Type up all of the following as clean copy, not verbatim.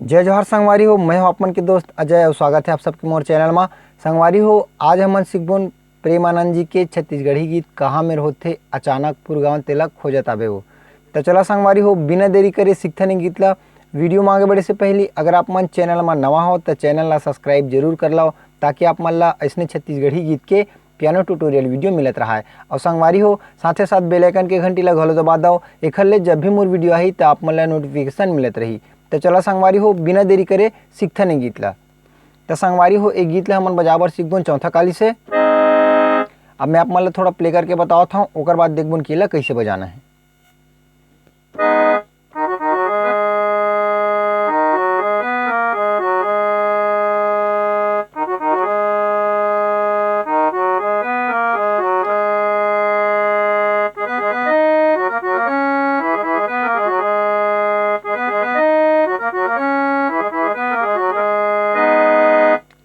जय जोहार संगवारी हो। मैं हूं आप मन के दोस्त अजय और स्वागत है आप सबके मोर चैनल में। संगवारी हो, आज हमन सिखबोन प्रेमानंद जी के छत्तीसगढ़ी गीत कहाँ में होथे अचानक पुरगांव तेला खोजत आबे हो। तो चला संगवारी हो, बिना देरी करे सीखथन गीत ला। वीडियो में आगे बढ़े से पहले अगर आप मन चैनल में नवा हो तो चैनल ला सब्सक्राइब जरूर कर लो, ताकि आप मन ला ऐसने छत्तीसगढ़ी गीत के पियानो ट्यूटोरियल वीडियो मिलत रहा है। और संगवारी हो, साथे साथ बेल आइकन के घंटी ला घलो दबा दो, एखर ले जब भी मोर वीडियो आही तो आप मन ला नोटिफिकेशन मिलत रही। तो चला संगवारी हो, बिना देरी करे सीखथन ए गीत ला। तो संगवारी हो, एक गीत ला हमन बजाबर सीखबोन चौथा काली से। अब मैं आप मन ला थोड़ा प्ले करके बतावत हूँ, ओकर बाद देखबोन कि एला कैसे बजाना है।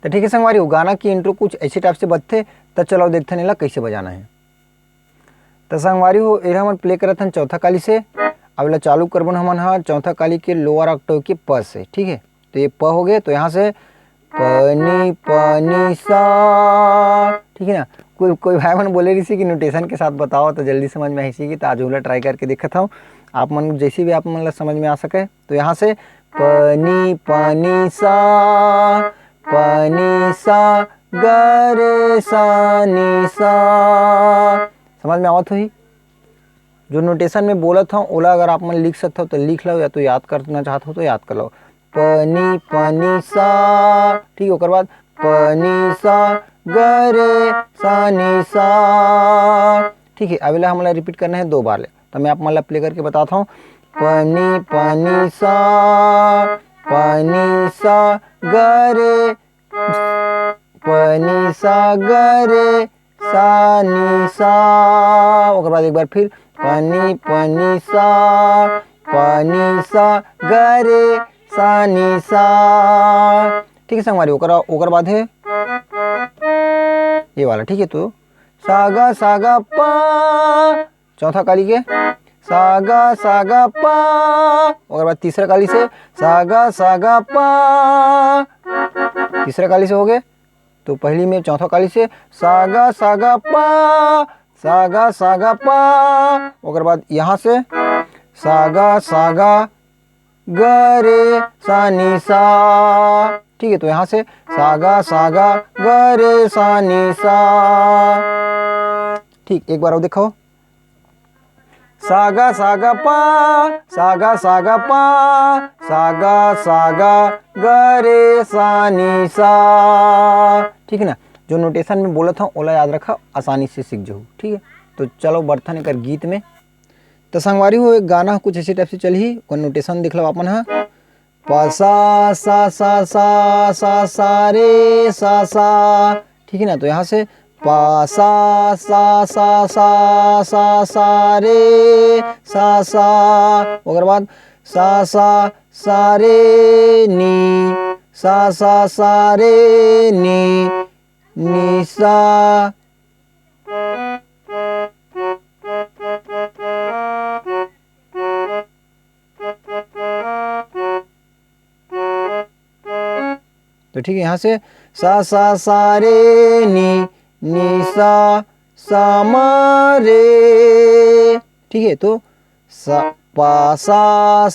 तो ठीक है संगवारी हो, गाना की इंट्रो कुछ ऐसे टाइप से बजथे। तो चलो देखते हैं कैसे बजाना है। तो संगवारी हो, एला हमन प्ले करत हन चौथा काली से। अब एला चालू करबन हमन हा चौथा काली के लोअर ऑक्टेव के प से। ठीक है, तो ये प हो गए। तो यहाँ से प नी सा। ठीक है ना। कोई भाई मन बोले रही कि नोटेशन के साथ बताओ तो जल्दी समझ में आई सी, तो आज ओला ट्राई करके देखता हूँ। आप मन जैसे भी आप मन ला समझ में आ सके। तो यहाँ से प नी सा, पनी सा ग रे सा नी सा। समझ में आवत होही। जो नोटेशन में बोलत हूँ ओला अगर आप मन लिख सकते हो तो लिख लो, या तो याद करना चाहते हो तो याद कर लो। पनी सा। ठीक है, ओकर बाद पनी सा ग रे सा नी सा। ठीक है, अब हमला रिपीट करना है 2 बार ले। तो मैं आप मन ला प्ले करके बताता हूँ। पनी सा ग रे, पनी सा ग रे सा नी सा। ओकर बाद एक बार फिर पनी सा ग रे सा नी सा। ठीक है संगवारी, ओकर बाद है ये वाला। ठीक है, तो सागा पा, चौथा काली के सागा पा। ओकर बाद तीसरा काली से सागा पा, तीसरा काली से हो गए। तो पहली में चौथा काली से सागा पा। ओकर बाद यहाँ से सागा ग रे सा नी सा। ठीक है, तो यहाँ से सागा ग रे सा नी सा। ठीक, एक बार और देखो। सागा पा ग रे सा नी सा। ठीक है ना। जो नोटेशन में बोला था ओला याद रखा, आसानी से सीख जाओ। ठीक है, तो चलो बढ़थन एक गीत में। तो संगवारी हो, एक गाना कुछ ऐसे टाइप से चलही। कोई नोटेशन देख लो अपन हा। प सा रे सा। ठीक है ना। तो यहाँ से प सा रे सा। ओकर बाद सा रे नी सा रे नी सा। तो ठीक है, यहाँ से सा रे नी सा मा रे। ठीक है, तो पा सा रे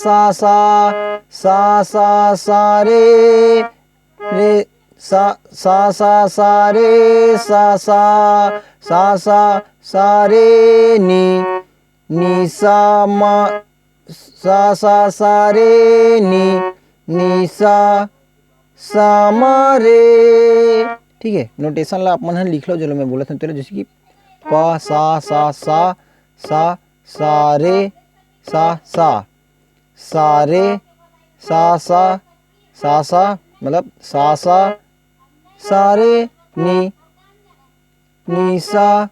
सा रे सा रे नी सा मा सा रे नी सा मा रे। ठीक है, नोटेशन ला आप मन लिख लो जो मैं बोला था तेरे, जैसे कि प सा रे सा रे सा मतलब सा रे नी सा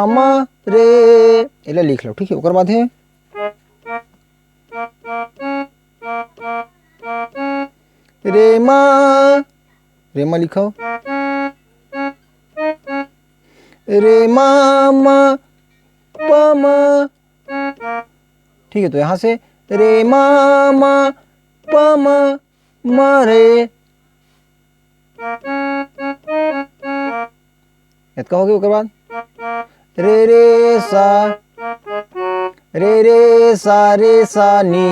मा रे। एला लिख लो। ठीक है, ओकर बाद है रेमा लिखो। रे मा प म। ठीक है, तो यहाँ से रे मा प म रे। इतना हो गया। उसके बाद रे रे सा नी।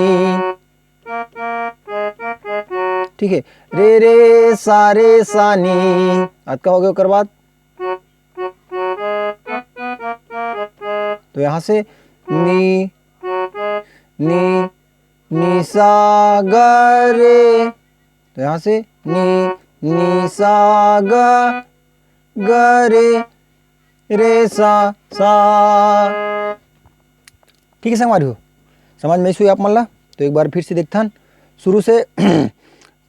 ठीक है, रे सा नी। इतना हो गया। उसके बाद तो यहाँ से नी सा ग रे। तो यहाँ से नी सा ग रे सा। ठीक है संगवारी हो, समझ में इस आप मन ला। तो एक बार फिर से देखथन शुरू से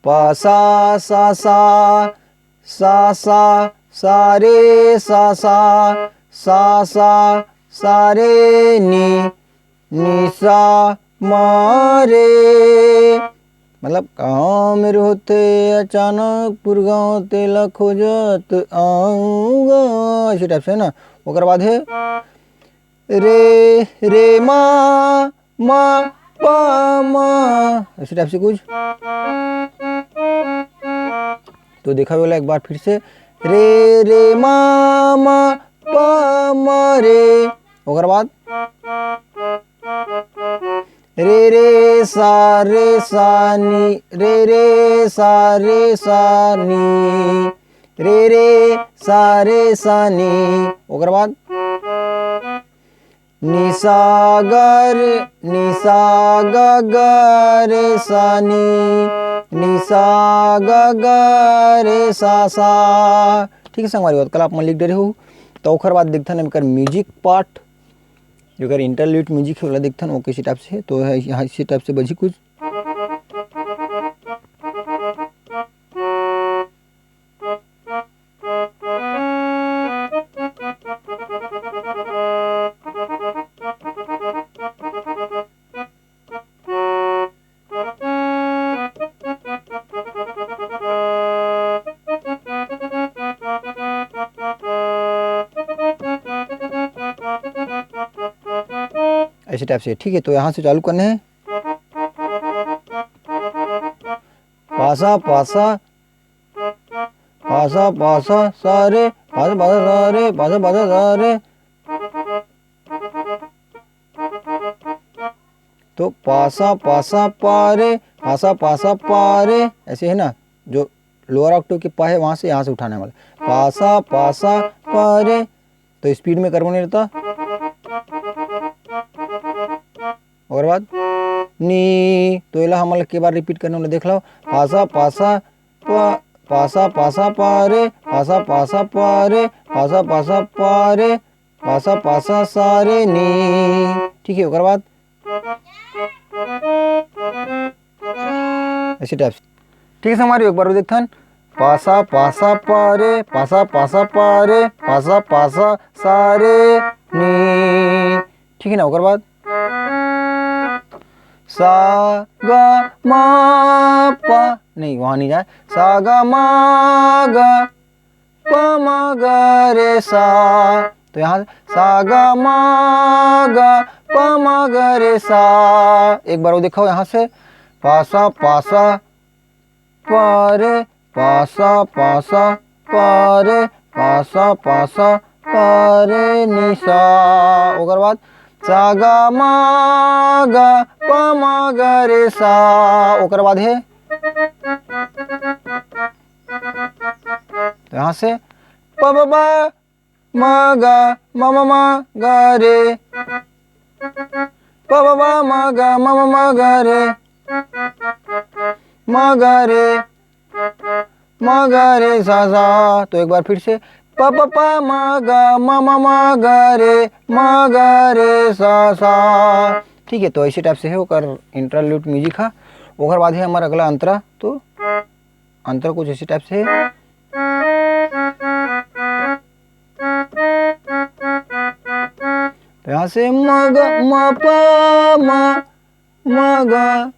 पा सा रे सा रे नी सा म रे। मतलब गाँव में होते अचानकपुर गाँव तेला खोजत आऊंगा, इसी टाइप से है ना। ओकर बाद है रे मा पा मा, इसी टाइप से कुछ। तो देखा बोला एक बार फिर से रे मा पा मा रे। ओकर बाद रे सा नी रे सा नी। ओकर बाद नी सा ग रे सा नी सा रे सा। ठीक है संगवारी बात, कल आप मन लिख दे रहे हो। तो ओकर बाद देखथन एकर म्यूजिक पार्ट, जो अगर इंटरल्यूड म्यूजिक है वाला देखथन वो किसी टाइप से है। तो यहाँ इसी टाइप से बजी कुछ। ऐसे टाइप से। ठीक है, तो यहाँ से चालू करने हैं पासा सारे पासा सारे। तो पासा पारे ऐसे है ना। जो लोअर ऑक्टेव के पा है वहां से यहाँ से उठाने वाला पासा पारे। तो स्पीड में करबो नहीं रहता। और बाद नी, तो इला हम के बार रिपीट करने वाला देख लो। पासा पारे पासा सारे नी। ठीक है, ओकर बाद ऐसे टाइप। ठीक है हमारी एक बार देखथन पासा पारे पासा सारे नी। ठीक है ना। ओकर बाद सा गा मा पा, नहीं वहां नहीं जाए। सा गा मा गा पा मा गा रे सा। तो यहाँ सा गा मा गा पा मा गा रे सा। एक बार वो दिखाओ यहाँ से पासा पारे पासा पारे पासा पारे निशा। ओकर बाद सा गा मा गा पा मा गा रे सा। ओकर बाद है तो यहाँ से प ब बा मा गा मा मा मा गा रे प ब बा मा गा मा मा मा गा रे मा गा रे सा सा। तो एक बार फिर से प प प मा गा मा मा मा गा रे सा सा। ठीक है, तो ऐसे टाइप से है ओकर इंटरल्यूड म्यूजिक है। ओकर बाद है हमारा अगला अंतरा। तो अंतरा कुछ ऐसे टाइप से है। तो यहाँ से म ग म प म ग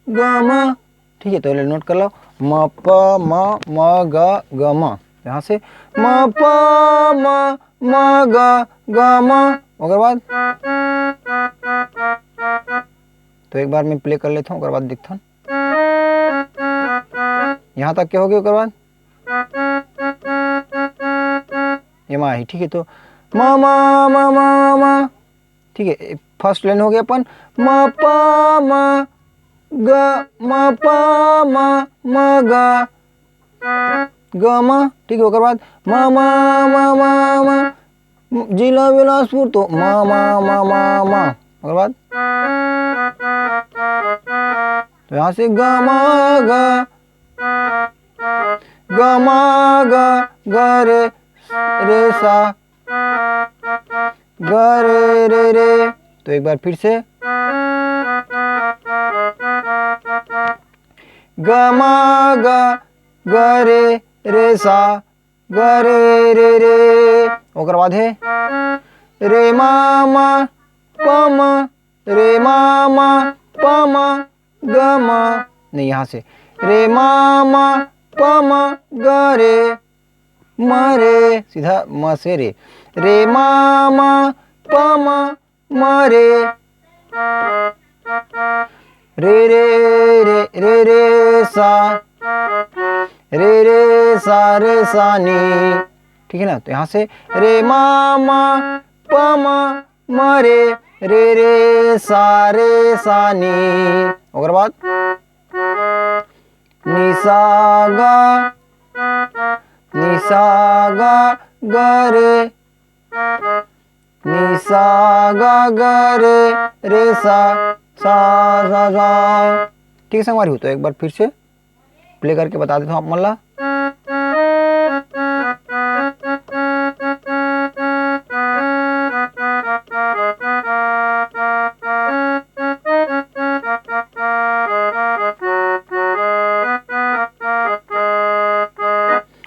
ग म। ठीक है, तो नोट कर लो म प म ग ग म। यहाँ से म प म ग ग म। ओकर बाद तो एक बार मैं प्ले कर लेता हूँ, ओकर बाद देखता हूँ। यहाँ तक क्या हो गया, उसके बाद ये मा ही, ठीक है। तो म म म म म, ठीक है, फर्स्ट लाइन हो गया अपन म प म ग म प म म ग ग म, ठीक है। उसके बाद म म म म म, जिला बिलासपुर तो म म म म म, उसके बाद तो यहाँ से ग म ग ग म ग रे रे सा ग रे रे। तो एक बार फिर से ग म ग रे सा ग रे रे। ओकर बाद है रे मा मा प म रे मा मा प म ग म, नहीं यहाँ से रे मा मा प म ग रे म रे, सीधा म से रे, रे मा मा प म म रे रे रे रे रे सा रे सा नी, ठीक है ना। तो यहाँ से रे मा मा प म म रे सा नी। और बाद नि सा गा ग रे नि सा गा रे सा सा, ठीक है संगवारी हो। तो एक बार फिर से प्ले करके बता देता हूँ आप मल्ला।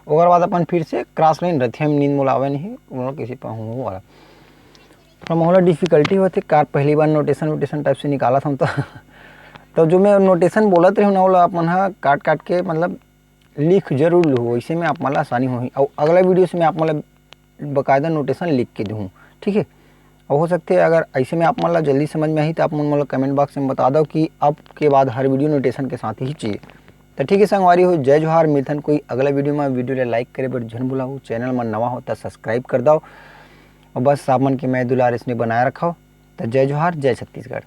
ओकर बाद अपन फिर से क्रॉस लाइन रथे, हम नींद मोलावे नहीं उन लोग किसी पाऊँ वाला थोड़ा मोहला डिफिकल्टी होती कार पहली बार नोटेशन टाइप से निकाला था तो जो मैं नोटेशन बोलत रही हूँ ना अपन हाँ काट काट के मतलब लिख जरूर लूँ, ऐसे में आप मतलब आसानी होगी। और अगला वीडियो से मैं आप मतलब बाकायदा नोटेशन लिख के दूँ, ठीक है। और हो सकते है अगर ऐसे में आप मतलब जल्दी समझ में आई तो आप मतलब कमेंट बॉक्स में बता दो कि अब के बाद हर वीडियो नोटेशन के साथ ही चाहिए। तो ठीक है संगवारी हो, जय जोहार, मिलथन कोई अगला वीडियो में। वीडियो ले लाइक करे बर झन भुलाओ, चैनल में नवा हो तो सब्सक्राइब कर दो और बस आप मन के मैं दुलार इसने बनाए रखा। तो जय जोहार, जय छत्तीसगढ़।